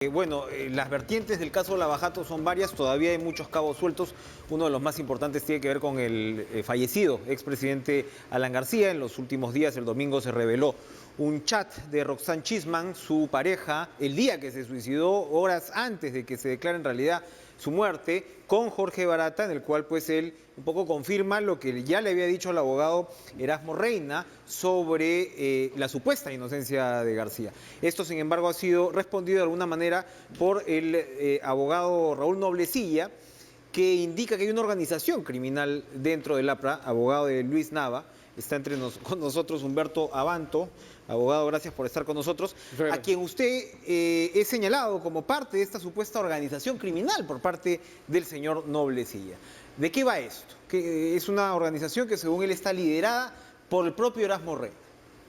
Las vertientes del caso Lavajato son varias, todavía hay muchos cabos sueltos. Uno de los más importantes tiene que ver con el fallecido expresidente Alan García. En los últimos días, el domingo, se reveló un chat de Roxanne Chisman, su pareja, el día que se suicidó, horas antes de que se declare en realidad su muerte, con Jorge Barata, en el cual pues él un poco confirma lo que ya le había dicho al abogado Erasmo Reina sobre la supuesta inocencia de García. Esto, sin embargo, ha sido respondido de alguna manera por el abogado Raúl Noblecilla, que indica que hay una organización criminal dentro del APRA, abogado de Luis Nava. Está con nosotros Humberto Abanto. Abogado, gracias por estar con nosotros. A quien usted es señalado como parte de esta supuesta organización criminal por parte del señor Noblecilla. ¿De qué va esto? Que es una organización que, según él, está liderada por el propio Erasmo Reina.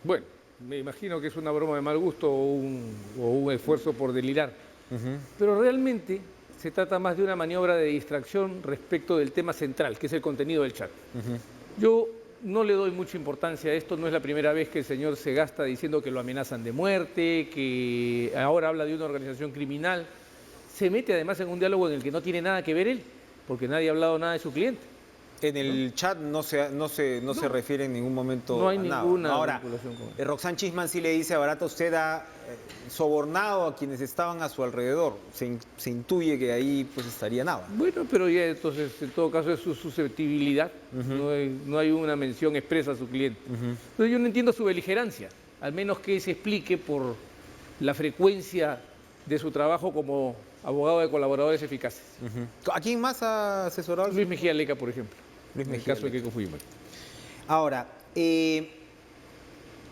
Bueno, me imagino que es una broma de mal gusto o un esfuerzo por delirar. Pero realmente se trata más de una maniobra de distracción respecto del tema central, que es el contenido del chat. Yo no le doy mucha importancia a esto, no es la primera vez que el señor se gasta diciendo que lo amenazan de muerte, que ahora habla de una organización criminal. Se mete además en un diálogo en el que no tiene nada que ver él, porque nadie ha hablado nada de su cliente. En el chat no se refiere en ningún momento no hay a nada. ninguna Ahora, vinculación con él. Roxanne Chisman sí le dice a Barata: usted ha sobornado a quienes estaban a su alrededor. Se intuye que ahí pues estaría nada. Bueno, pero ya entonces, en todo caso, es su susceptibilidad. No hay una mención expresa a su cliente. Entonces yo no entiendo su beligerancia, al menos que se explique por la frecuencia de su trabajo como abogado de colaboradores eficaces. ¿A quién más ha asesorado? Luis Mejía Leca, por ejemplo, Luis en el Mejía caso de Leca. Keiko Fujimori. Ahora, ¿qué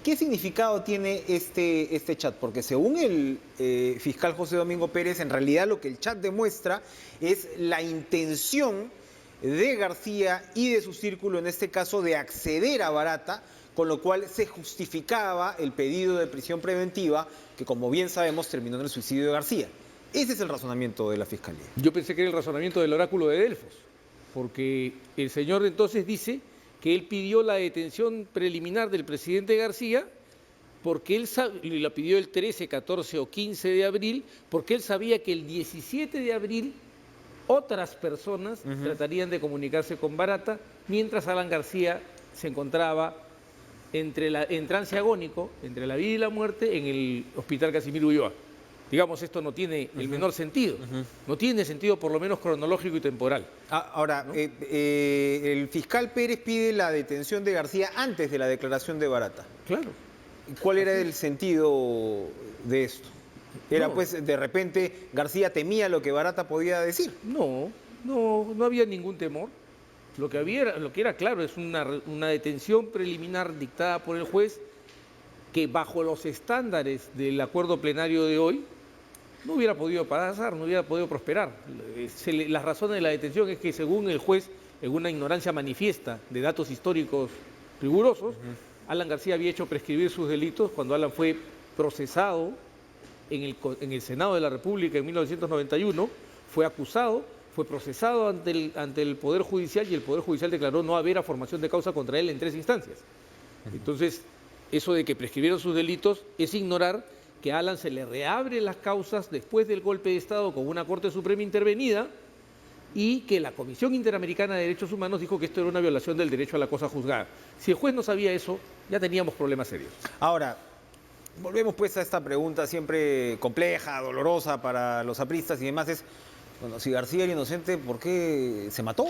significado tiene este chat? Porque según el fiscal José Domingo Pérez, en realidad lo que el chat demuestra es la intención de García y de su círculo, en este caso, de acceder a Barata, con lo cual se justificaba el pedido de prisión preventiva, que, como bien sabemos, terminó en el suicidio de García. Ese es el razonamiento de la Fiscalía. Yo pensé que era el razonamiento del oráculo de Delfos, porque el señor entonces dice que él pidió la detención preliminar del presidente García porque él la pidió el 13, 14 o 15 de abril, porque él sabía que el 17 de abril otras personas tratarían de comunicarse con Barata, mientras Alan García se encontraba en trance agónico, entre la vida y la muerte, en el hospital Casimiro Ulloa. Digamos, esto no tiene el menor sentido. No tiene sentido, por lo menos cronológico y temporal. Ahora, ¿no? El fiscal Pérez pide la detención de García antes de la declaración de Barata. Claro. ¿Cuál era el sentido de esto? ¿Era pues de repente García temía lo que Barata podía decir? No había ningún temor. Lo que era claro es una detención preliminar dictada por el juez que, bajo los estándares del acuerdo plenario de hoy, no hubiera podido pasar, no hubiera podido prosperar. Las razones de la detención es que, según el juez, en una ignorancia manifiesta de datos históricos rigurosos, Alan García había hecho prescribir sus delitos cuando Alan fue procesado en el Senado de la República en 1991, fue acusado, fue procesado ante el Poder Judicial, y el Poder Judicial declaró no haber formación de causa contra él en 3 instancias. Entonces, eso de que prescribieron sus delitos es ignorar que a Alan se le reabre las causas después del golpe de Estado con una Corte Suprema intervenida, y que la Comisión Interamericana de Derechos Humanos dijo que esto era una violación del derecho a la cosa juzgada. Si el juez no sabía eso, ya teníamos problemas serios. Ahora, volvemos pues a esta pregunta siempre compleja, dolorosa para los apristas y demás, es, bueno, si García era inocente, ¿por qué se mató?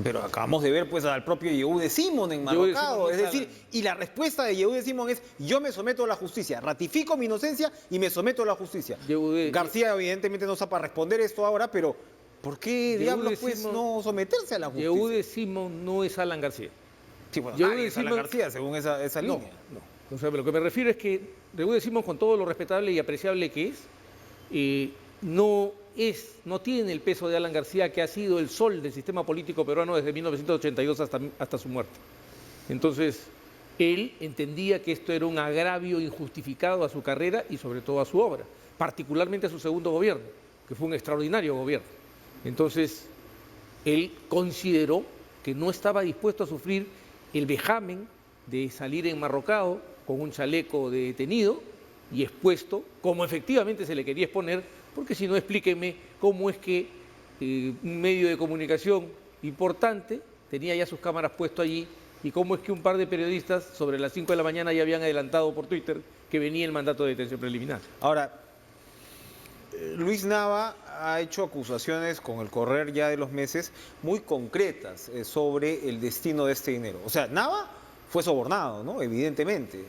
Pero acabamos de ver pues al propio Yehude Simon enmarrocado, es decir, y la respuesta de Yehude Simon es: yo me someto a la justicia, ratifico mi inocencia y me someto a la justicia. García evidentemente no sabe para responder esto ahora, pero ¿por qué diablos pues no someterse a la justicia? Yehude Simon no es Alan García. Sí, bueno, es Alan García según esa línea. No. O sea, lo que me refiero es que Yehude Simon, con todo lo respetable y apreciable que es, no tiene el peso de Alan García, que ha sido el sol del sistema político peruano desde 1982 hasta su muerte. Entonces, él entendía que esto era un agravio injustificado a su carrera y sobre todo a su obra, particularmente a su segundo gobierno, que fue un extraordinario gobierno. Entonces, él consideró que no estaba dispuesto a sufrir el vejamen de salir enmarrocado con un chaleco de detenido y expuesto, como efectivamente se le quería exponer, porque si no, explíquenme cómo es que un medio de comunicación importante tenía ya sus cámaras puestas allí y cómo es que un par de periodistas sobre las 5 de la mañana ya habían adelantado por Twitter que venía el mandato de detención preliminar. Ahora, Luis Nava ha hecho acusaciones con el correr ya de los meses muy concretas sobre el destino de este dinero. O sea, Nava fue sobornado, ¿no? Evidentemente.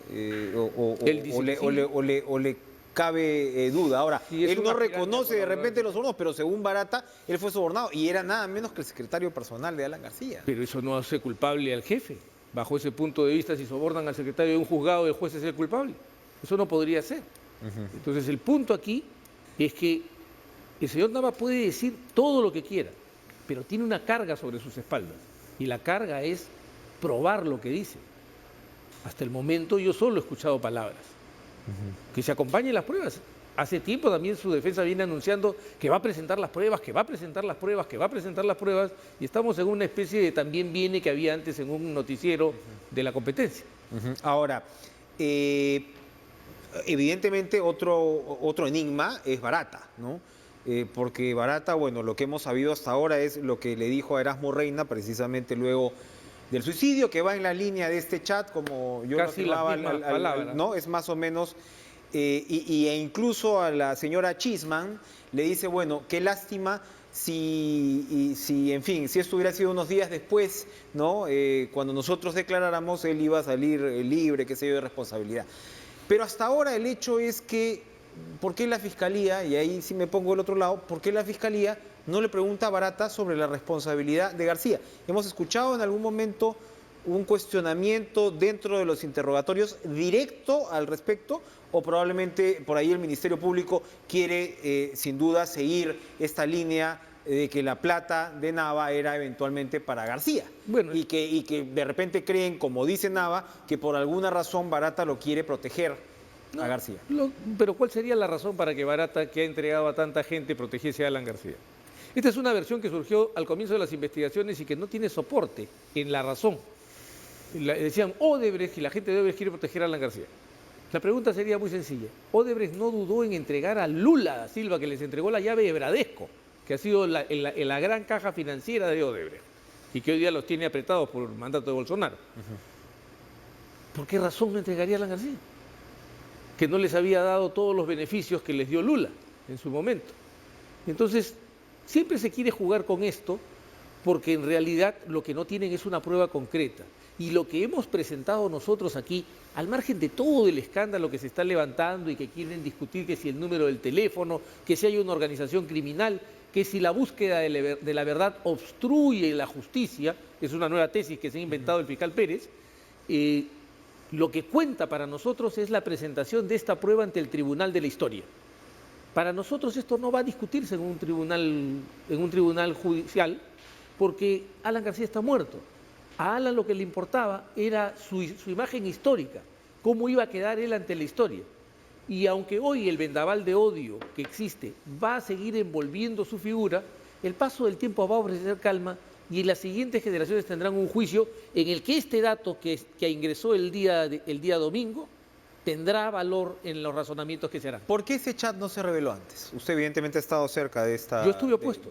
O le cabe duda. Ahora, Sí, él no una reconoce de pirámide, repente los sobornos, pero según Barata, él fue sobornado y era nada menos que el secretario personal de Alan García. Pero eso no hace culpable al jefe. Bajo ese punto de vista, si sobornan al secretario de un juzgado, el juez es el culpable. Eso no podría ser. Entonces, el punto aquí es que el señor Nava puede decir todo lo que quiera, pero tiene una carga sobre sus espaldas. Y la carga es probar lo que dice. Hasta el momento yo solo he escuchado palabras. Que se acompañen las pruebas. Hace tiempo también su defensa viene anunciando que va a presentar las pruebas, que va a presentar las pruebas, que va a presentar las pruebas, y estamos en una especie de también viene que había antes en un noticiero de la competencia. Ahora, evidentemente otro enigma es Barata, ¿no? Porque Barata, bueno, lo que hemos sabido hasta ahora es lo que le dijo a Erasmo Reina precisamente luego del suicidio, que va en la línea de este chat, como yo Casi lo afirmaba, las mismas palabras. ¿no? Es más o menos, e incluso a la señora Chisman le dice, bueno, qué lástima si, en fin, si esto hubiera sido unos días después, ¿no? Cuando nosotros declaráramos, él iba a salir libre, qué sé yo, de responsabilidad. Pero hasta ahora el hecho es que, ¿por qué la Fiscalía, y ahí sí me pongo del otro lado, por qué la Fiscalía no le pregunta a Barata sobre la responsabilidad de García? Hemos escuchado en algún momento un cuestionamiento dentro de los interrogatorios directo al respecto, o probablemente por ahí el Ministerio Público quiere sin duda seguir esta línea de que la plata de Nava era eventualmente para García. Bueno, y que de repente creen, como dice Nava, que por alguna razón Barata lo quiere proteger a García. Pero ¿cuál sería la razón para que Barata, que ha entregado a tanta gente, protegiese a Alan García? Esta es una versión que surgió al comienzo de las investigaciones y que no tiene soporte en la razón. Decían Odebrecht y la gente de Odebrecht quiere proteger a Alan García. La pregunta sería muy sencilla. Odebrecht no dudó en entregar a Lula da Silva, que les entregó la llave de Bradesco, que ha sido la gran caja financiera de Odebrecht y que hoy día los tiene apretados por el mandato de Bolsonaro. ¿Por qué razón no entregaría a Alan García? Que no les había dado todos los beneficios que les dio Lula en su momento. Entonces, siempre se quiere jugar con esto porque en realidad lo que no tienen es una prueba concreta. Y lo que hemos presentado nosotros aquí, al margen de todo el escándalo que se está levantando y que quieren discutir que si el número del teléfono, que si hay una organización criminal, que si la búsqueda de la verdad obstruye la justicia, es una nueva tesis que se ha inventado el fiscal Pérez, lo que cuenta para nosotros es la presentación de esta prueba ante el Tribunal de la Historia. Para nosotros esto no va a discutirse en un tribunal judicial porque Alan García está muerto. A Alan lo que le importaba era su imagen histórica, cómo iba a quedar él ante la historia. Y aunque hoy el vendaval de odio que existe va a seguir envolviendo su figura, el paso del tiempo va a ofrecer calma y las siguientes generaciones tendrán un juicio en el que este dato que ingresó el día domingo tendrá valor en los razonamientos que se harán. ¿Por qué ese chat no se reveló antes? Usted evidentemente ha estado cerca de esta... Yo estuve opuesto,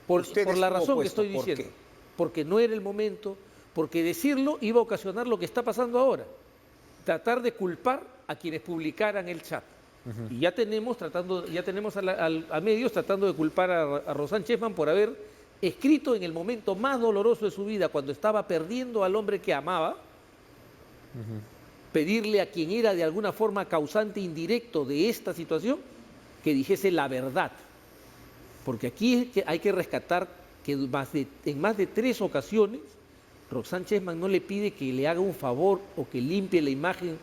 por la razón que estoy diciendo. ¿Por qué? Porque no era el momento, porque decirlo iba a ocasionar lo que está pasando ahora. Tratar de culpar a quienes publicaran el chat. Y ya tenemos a medios tratando de culpar a Roxanne Chessman por haber escrito en el momento más doloroso de su vida, cuando estaba perdiendo al hombre que amaba, pedirle a quien era de alguna forma causante indirecto de esta situación que dijese la verdad. Porque aquí hay que rescatar que en más de 3 ocasiones Roxanne Chessman no le pide que le haga un favor o que limpie la imagen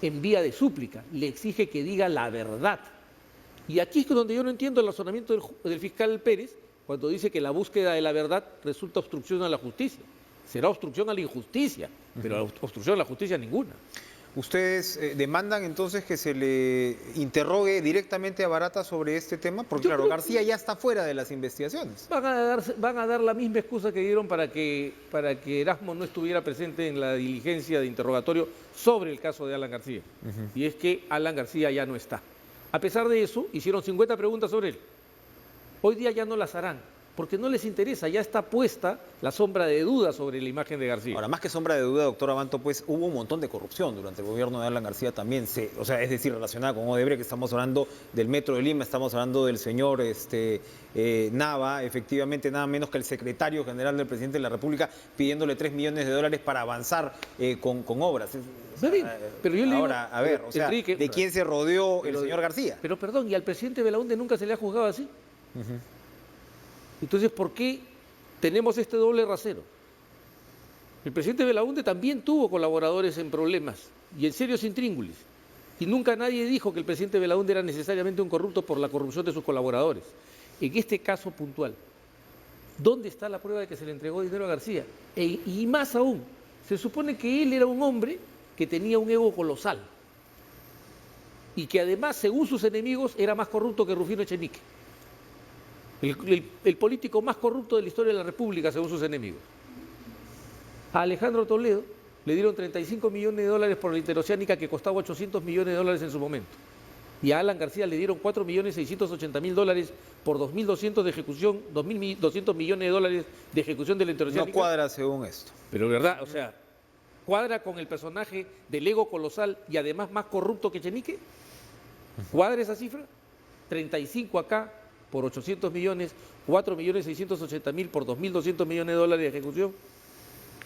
en vía de súplica, le exige que diga la verdad. Y aquí es donde yo no entiendo el razonamiento del fiscal Pérez cuando dice que la búsqueda de la verdad resulta obstrucción a la justicia. Será obstrucción a la injusticia, pero obstrucción a la justicia ninguna. ¿Ustedes demandan entonces que se le interrogue directamente a Barata sobre este tema? Porque Yo claro, creo García ya está fuera de las investigaciones. Van a dar la misma excusa que dieron para que Erasmo no estuviera presente en la diligencia de interrogatorio sobre el caso de Alan García. Y es que Alan García ya no está. A pesar de eso, hicieron 50 preguntas sobre él. Hoy día ya no las harán, porque no les interesa, ya está puesta la sombra de duda sobre la imagen de García. Ahora, más que sombra de duda, doctor Abanto, pues hubo un montón de corrupción durante el gobierno de Alan García también, o sea, es decir, relacionada con Odebrecht, que estamos hablando del Metro de Lima, estamos hablando del señor Nava, efectivamente nada menos que el secretario general del presidente de la República pidiéndole $3 millones para avanzar con obras. Está bien, pero yo le digo, ahora, a ver, o sea, Enrique, ¿de quién se rodeó el pero- señor García? Pero perdón, y al presidente Belaúnde nunca se le ha juzgado así. Entonces, ¿por qué tenemos este doble rasero? El presidente Belaúnde también tuvo colaboradores en problemas y en serios intríngulis. Y nunca nadie dijo que el presidente Belaúnde era necesariamente un corrupto por la corrupción de sus colaboradores. En este caso puntual, ¿dónde está la prueba de que se le entregó dinero a García? Y más aún, se supone que él era un hombre que tenía un ego colosal y que además, según sus enemigos, era más corrupto que Rufino Echenique. El político más corrupto de la historia de la República, según sus enemigos. A Alejandro Toledo le dieron $35 millones por la interoceánica que costaba $800 millones en su momento. Y a Alan García le dieron $4.680.000 por 2.200 de ejecución, $2.200 millones de ejecución de la interoceánica. No cuadra según esto. Pero verdad, o sea, ¿cuadra con el personaje del ego colosal y además más corrupto que Echenique? ¿Cuadra esa cifra? 35 acá por 800 millones, 4.680.000 por 2.200 millones de dólares de ejecución,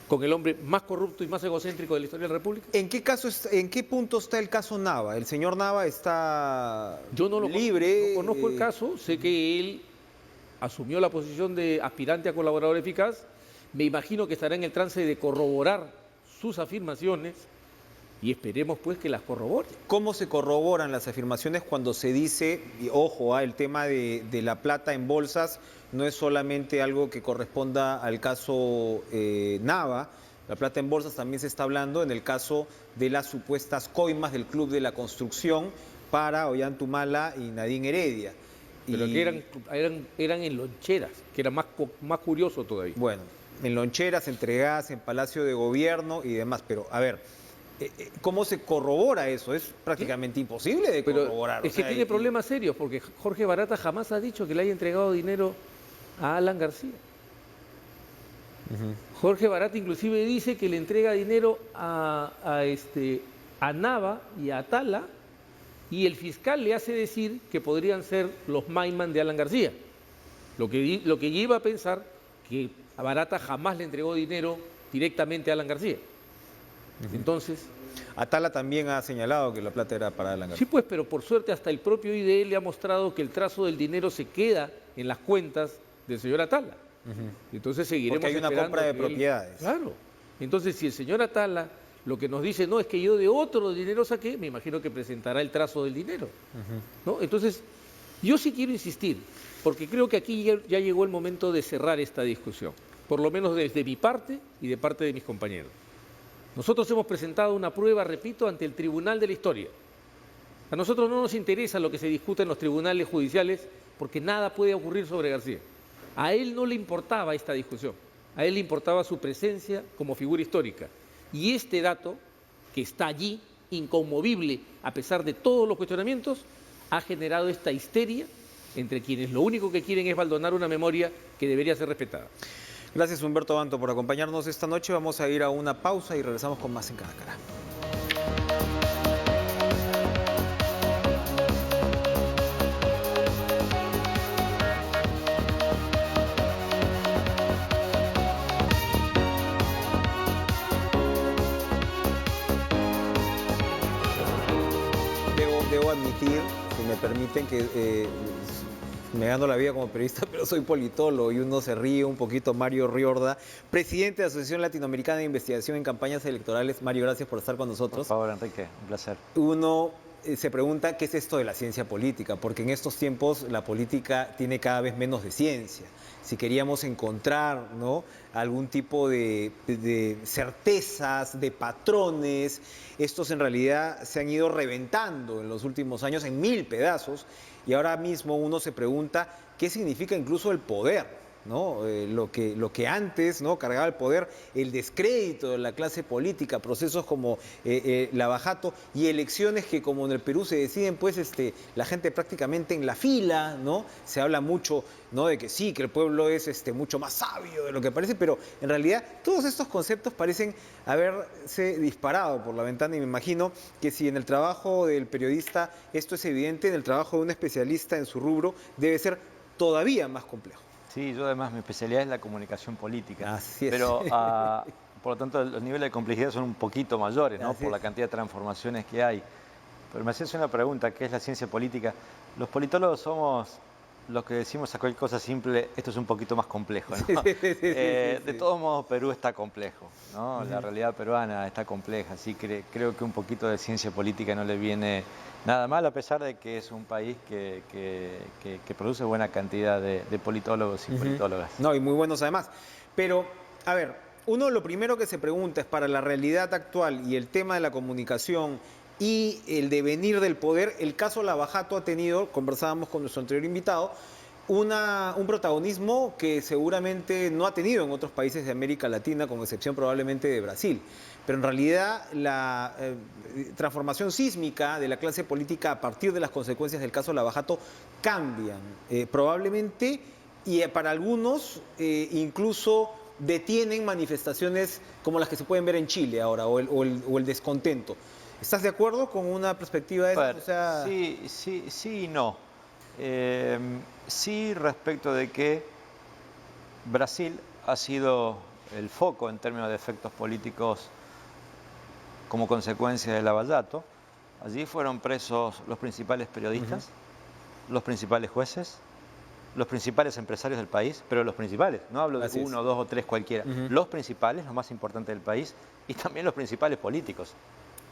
con el hombre más corrupto y más egocéntrico de la historia de la República. ¿En qué punto está el caso Nava? ¿El señor Nava está Yo no lo libre? No conozco el caso, sé que él asumió la posición de aspirante a colaborador eficaz, me imagino que estará en el trance de corroborar sus afirmaciones y esperemos pues que las corrobore. ¿Cómo se corroboran las afirmaciones cuando se dice, y ojo, el tema de la plata en bolsas no es solamente algo que corresponda al caso Nava? La plata en bolsas también se está hablando en el caso de las supuestas coimas del Club de la Construcción para Ollantumala y Nadine Heredia. Pero que eran en loncheras, que era más curioso todavía. Bueno, en loncheras entregadas en Palacio de Gobierno y demás, pero a ver, ¿cómo se corrobora eso? Es prácticamente imposible de corroborar. Es que tiene problemas serios, porque Jorge Barata jamás ha dicho que le haya entregado dinero a Alan García. Jorge Barata inclusive dice que le entrega dinero a Nava y a Atala, y el fiscal le hace decir que podrían ser los Maiman de Alan García. Lo que lleva a pensar que a Barata jamás le entregó dinero directamente a Alan García. Entonces, Atala también ha señalado que la plata era para Alan García. sí, pues, pero por suerte hasta el propio IDL le ha mostrado que el trazo del dinero se queda en las cuentas del señor Atala. Entonces seguiremos porque hay una esperando compra de que propiedades. Claro. Entonces, si el señor Atala lo que nos dice, no, es que yo de otro dinero saqué, me imagino que presentará el trazo del dinero. ¿No? Entonces, yo sí quiero insistir, porque creo que aquí ya llegó el momento de cerrar esta discusión, por lo menos desde mi parte y de parte de mis compañeros. Nosotros hemos presentado una prueba, repito, ante el Tribunal de la Historia. A nosotros no nos interesa lo que se discute en los tribunales judiciales, porque nada puede ocurrir sobre García. A él no le importaba esta discusión, a él le importaba su presencia como figura histórica. Y este dato, que está allí, inconmovible, a pesar de todos los cuestionamientos, ha generado esta histeria entre quienes lo único que quieren es baldonar una memoria que debería ser respetada. Gracias, Humberto Abanto, por acompañarnos esta noche. Vamos a ir a una pausa y regresamos con más en Cara a Cara. Debo admitir, si me permiten, que me gano la vida como periodista, pero soy politólogo y uno se ríe un poquito. Mario Riorda, presidente de la Asociación Latinoamericana de Investigación en Campañas Electorales. Mario, gracias por estar con nosotros. Por favor, Enrique, un placer. Uno se pregunta qué es esto de la ciencia política, porque en estos tiempos la política tiene cada vez menos de ciencia. Si queríamos encontrar, ¿no?, algún tipo de certezas, de patrones, estos en realidad se han ido reventando en los últimos años en 1000 pedazos, y ahora mismo uno se pregunta qué significa incluso el poder, ¿no? Lo que antes, ¿no?, cargaba el poder, el descrédito de la clase política, procesos como Lavajato y elecciones que, como en el Perú se deciden, pues la gente prácticamente en la fila, ¿no? Se habla mucho, ¿no?, de que sí, que el pueblo es mucho más sabio de lo que parece, pero en realidad todos estos conceptos parecen haberse disparado por la ventana, y me imagino que si en el trabajo del periodista esto es evidente, en el trabajo de un especialista en su rubro debe ser todavía más complejo. Sí, yo además mi especialidad es la comunicación política. Así es. Pero, por lo tanto, los niveles de complejidad son un poquito mayores, ¿no? Así Por la es. cantidad de transformaciones que hay. Pero me hacías una pregunta, ¿qué es la ciencia política? Los politólogos somos los que decimos a cualquier cosa simple, esto es un poquito más complejo, ¿no? De todos modos, Perú está complejo, ¿no? La realidad peruana está compleja, así que creo que un poquito de ciencia política no le viene nada mal, a pesar de que es un país que produce buena cantidad de politólogos y politólogas. No, y muy buenos además. Pero, a ver, uno lo primero que se pregunta es, para la realidad actual y el tema de la comunicación y el devenir del poder, el caso Lavajato ha tenido, conversábamos con nuestro anterior invitado, un protagonismo que seguramente no ha tenido en otros países de América Latina, con excepción probablemente de Brasil. Pero en realidad la transformación sísmica de la clase política a partir de las consecuencias del caso Lavajato cambian probablemente, y para algunos incluso detienen manifestaciones como las que se pueden ver en Chile ahora, o el descontento. ¿Estás de acuerdo con una perspectiva de esa? O sea... Sí y no. Sí, respecto de que Brasil ha sido el foco en términos de efectos políticos como consecuencia del Lavallato. Allí fueron presos los principales periodistas, los principales jueces, los principales empresarios del país, pero los principales, no hablo de uno, dos o tres cualquiera, los principales, los más importantes del país, y también los principales políticos,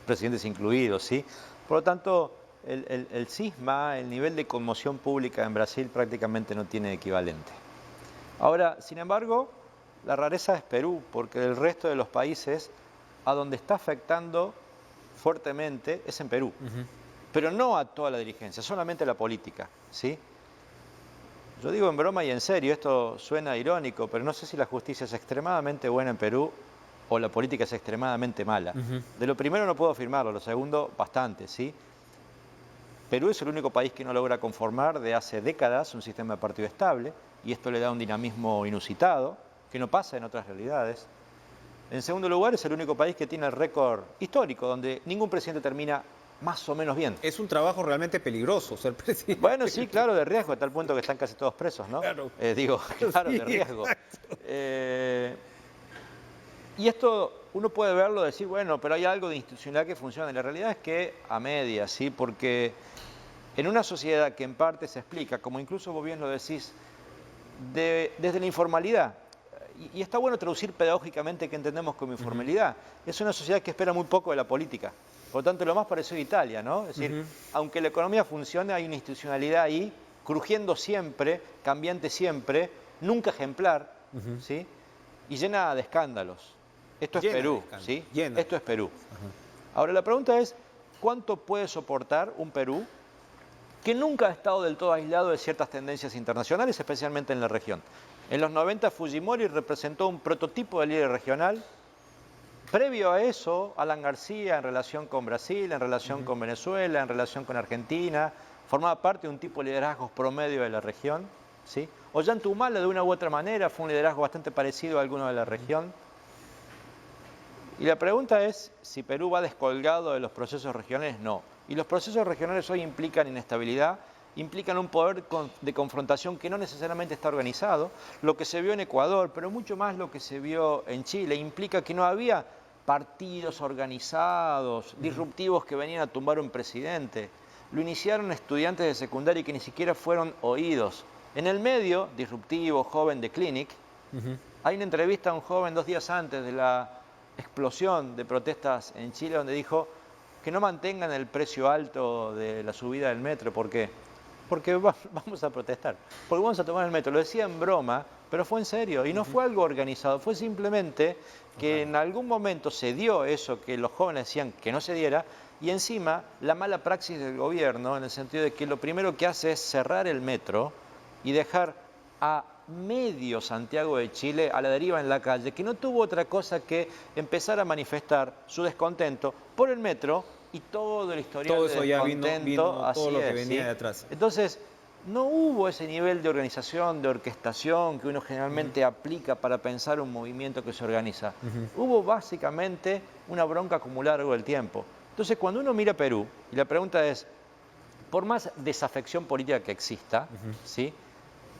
presidentes incluidos, ¿sí? Por lo tanto, el cisma, el nivel de conmoción pública en Brasil prácticamente no tiene equivalente. Ahora, sin embargo, la rareza es Perú, porque el resto de los países a donde está afectando fuertemente es en Perú, pero no a toda la dirigencia, solamente a la política, ¿sí? Yo digo en broma y en serio, esto suena irónico, pero no sé si la justicia es extremadamente buena en Perú o la política es extremadamente mala. De lo primero no puedo afirmarlo, lo segundo bastante, ¿sí? Perú es el único país que no logra conformar de hace décadas un sistema de partido estable, y esto le da un dinamismo inusitado, que no pasa en otras realidades. En segundo lugar, es el único país que tiene el récord histórico, donde ningún presidente termina más o menos bien. Es un trabajo realmente peligroso ser presidente. Bueno, sí, claro, de riesgo, a tal punto que están casi todos presos, ¿no? Claro. Claro, Sí, de riesgo. Y esto uno puede verlo y decir, bueno, pero hay algo de institucionalidad que funciona. Y la realidad es que a medias, ¿sí? Porque en una sociedad que en parte se explica, como incluso vos bien lo decís, desde la informalidad, y está bueno traducir pedagógicamente qué entendemos como informalidad, es una sociedad que espera muy poco de la política. Por lo tanto, lo más parecido a Italia, ¿no? Es decir, aunque la economía funcione, hay una institucionalidad ahí, crujiendo siempre, cambiante siempre, nunca ejemplar, ¿sí? Y llena de escándalos. Esto es Perú, ¿sí? Esto es Perú. Ahora, la pregunta es, ¿cuánto puede soportar un Perú que nunca ha estado del todo aislado de ciertas tendencias internacionales, especialmente en la región? En los 90, Fujimori representó un prototipo de líder regional. Previo a eso, Alan García, en relación con Brasil, en relación con Venezuela, en relación con Argentina, formaba parte de un tipo de liderazgos promedio de la región, ¿sí? Ollanta-Humala, de una u otra manera, fue un liderazgo bastante parecido a alguno de la región. Y la pregunta es si Perú va descolgado de los procesos regionales. No. Y los procesos regionales hoy implican inestabilidad, implican un poder de confrontación que no necesariamente está organizado. Lo que se vio en Ecuador, pero mucho más lo que se vio en Chile, implica que no había partidos organizados, disruptivos, que venían a tumbar un presidente. Lo iniciaron estudiantes de secundaria que ni siquiera fueron oídos. En el medio, disruptivo, joven de Clinic, hay una entrevista a un joven 2 días antes de la explosión de protestas en Chile donde dijo: que no mantengan el precio alto de la subida del metro. ¿Por qué? Porque vamos a protestar, porque vamos a tomar el metro. Lo decía en broma, pero fue en serio y no fue algo organizado, fue simplemente que en algún momento se dio eso que los jóvenes decían que no se diera, y encima la mala praxis del gobierno, en el sentido de que lo primero que hace es cerrar el metro y dejar a medio Santiago de Chile a la deriva en la calle, que no tuvo otra cosa que empezar a manifestar su descontento por el metro y todo el historial Todo eso de ya descontento. vino todo lo que es, venía ¿sí? de atrás. Entonces, no hubo ese nivel de organización, de orquestación que uno generalmente aplica para pensar un movimiento que se organiza. Hubo básicamente una bronca acumulada a lo largo del tiempo. Entonces, cuando uno mira a Perú, y la pregunta es, por más desafección política que exista, ¿sí?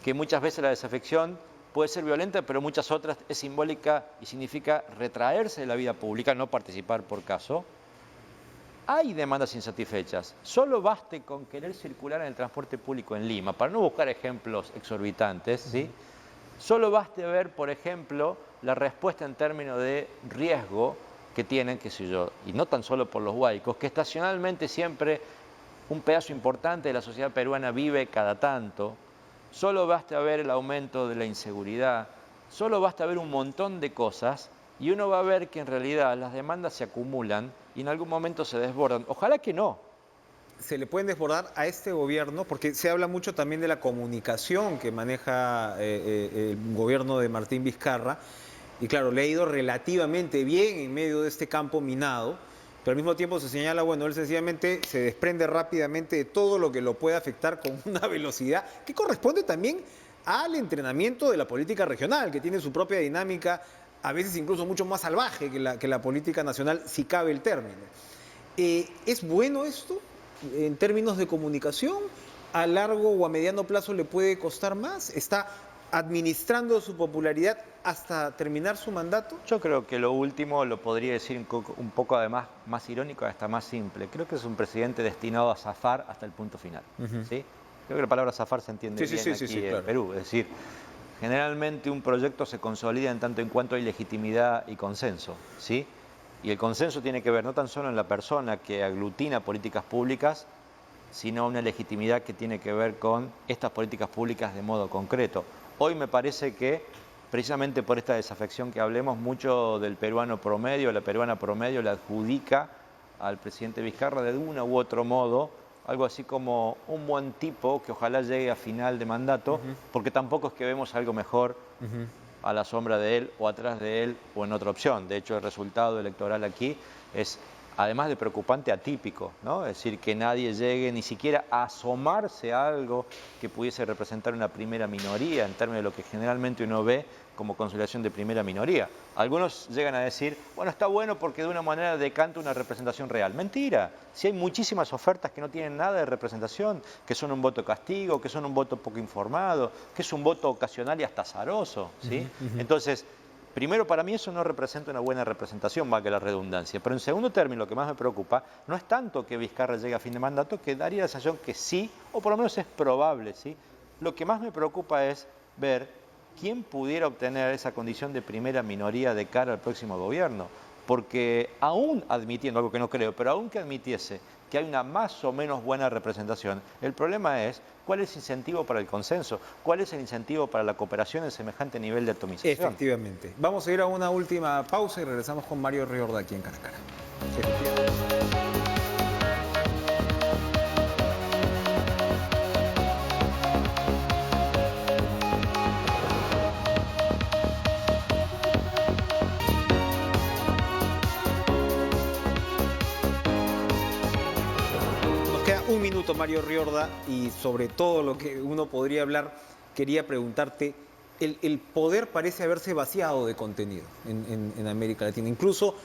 Que muchas veces la desafección puede ser violenta, pero muchas otras es simbólica y significa retraerse de la vida pública, no participar por caso. Hay demandas insatisfechas. Solo baste con querer circular en el transporte público en Lima, para no buscar ejemplos exorbitantes, ¿sí? Solo baste ver, por ejemplo, la respuesta en términos de riesgo que tienen, qué sé yo, y no tan solo por los huaicos, que estacionalmente siempre un pedazo importante de la sociedad peruana vive cada tanto. Solo basta ver el aumento de la inseguridad, solo basta ver un montón de cosas y uno va a ver que en realidad las demandas se acumulan y en algún momento se desbordan. Ojalá que no. Se le pueden desbordar a este gobierno, porque se habla mucho también de la comunicación que maneja el gobierno de Martín Vizcarra, y claro, le ha ido relativamente bien en medio de este campo minado, pero al mismo tiempo se señala, bueno, él sencillamente se desprende rápidamente de todo lo que lo puede afectar con una velocidad que corresponde también al entrenamiento de la política regional, que tiene su propia dinámica, a veces incluso mucho más salvaje que la política nacional, si cabe el término. ¿Es bueno esto en términos de comunicación? ¿A largo o a mediano plazo le puede costar más? ¿Está administrando su popularidad hasta terminar su mandato? Yo creo que lo último lo podría decir un poco además más irónico, hasta más simple. Creo que es un presidente destinado a zafar hasta el punto final. ¿Sí? Creo que la palabra zafar se entiende bien aquí en Perú. Es decir, generalmente un proyecto se consolida en tanto en cuanto hay legitimidad y consenso, ¿sí? Y el consenso tiene que ver no tan solo en la persona que aglutina políticas públicas, sino una legitimidad que tiene que ver con estas políticas públicas de modo concreto. Hoy me parece que, precisamente por esta desafección que hablemos, mucho del peruano promedio, la peruana promedio, le adjudica al presidente Vizcarra de uno u otro modo algo así como un buen tipo que ojalá llegue a final de mandato, porque tampoco es que vemos algo mejor a la sombra de él o atrás de él o en otra opción. De hecho, el resultado electoral aquí es, además de preocupante, atípico, ¿no? Es decir, que nadie llegue ni siquiera a asomarse a algo que pudiese representar una primera minoría en términos de lo que generalmente uno ve como consolidación de primera minoría. Algunos llegan a decir, bueno, está bueno porque de una manera decanta una representación real. Mentira, si hay muchísimas ofertas que no tienen nada de representación, que son un voto castigo, que son un voto poco informado, que es un voto ocasional y hasta azaroso, ¿sí? Entonces, primero, para mí eso no representa una buena representación, valga la redundancia. Pero en segundo término, lo que más me preocupa no es tanto que Vizcarra llegue a fin de mandato, que daría la sensación que sí, o por lo menos es probable, ¿sí? Lo que más me preocupa es ver quién pudiera obtener esa condición de primera minoría de cara al próximo gobierno. Porque aún admitiendo, algo que no creo, pero aún que admitiese que hay una más o menos buena representación, el problema es cuál es el incentivo para el consenso, cuál es el incentivo para la cooperación en semejante nivel de atomización. Efectivamente. Vamos a ir a una última pausa y regresamos con Mario Riorda aquí en Cara a Cara. Efectivamente. Un minuto, Mario Riorda, y sobre todo lo que uno podría hablar, quería preguntarte, el poder parece haberse vaciado de contenido en América Latina. Incluso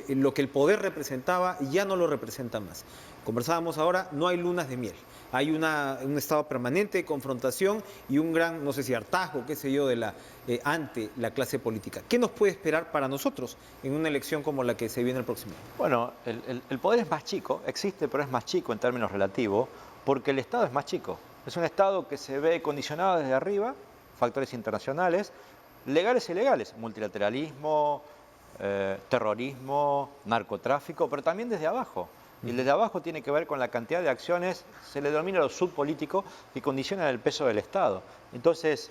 lo que el poder representaba ya no lo representa más. Conversábamos ahora, no hay lunas de miel. Hay un estado permanente de confrontación y un gran, no sé si hartazgo, qué sé yo, ante la clase política. ¿Qué nos puede esperar para nosotros en una elección como la que se viene el próximo año? Bueno, el poder es más chico, existe, pero es más chico en términos relativos, porque el Estado es más chico. Es un Estado que se ve condicionado desde arriba, factores internacionales, legales e ilegales, multilateralismo, terrorismo, narcotráfico, pero también desde abajo. Y el de abajo tiene que ver con la cantidad de acciones, se le denomina lo subpolítico, que condicionan el peso del Estado. Entonces,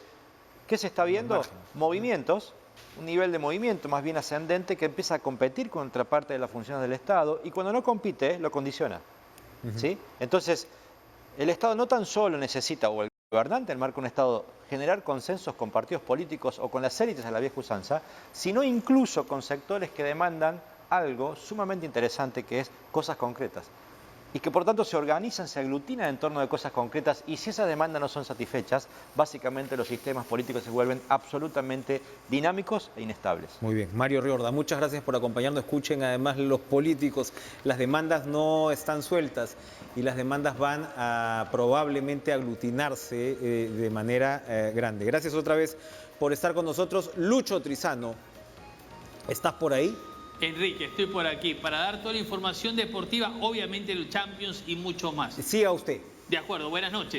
¿qué se está viendo? Movimientos, un nivel de movimiento más bien ascendente que empieza a competir contra parte de las funciones del Estado y cuando no compite, lo condiciona. ¿Sí? Entonces, el Estado no tan solo necesita, o el gobernante, en el marco de un Estado, generar consensos con partidos políticos o con las élites a la vieja usanza, sino incluso con sectores que demandan algo sumamente interesante que es cosas concretas. Y que por tanto se organizan, se aglutinan en torno de cosas concretas y si esas demandas no son satisfechas, básicamente los sistemas políticos se vuelven absolutamente dinámicos e inestables. Muy bien. Mario Riorda, muchas gracias por acompañarnos. Escuchen además los políticos, las demandas no están sueltas y las demandas van a probablemente aglutinarse de manera grande. Gracias otra vez por estar con nosotros. Lucho Trizano, ¿estás por ahí? Enrique, estoy por aquí para dar toda la información deportiva, obviamente el Champions y mucho más. Siga usted. De acuerdo, buenas noches.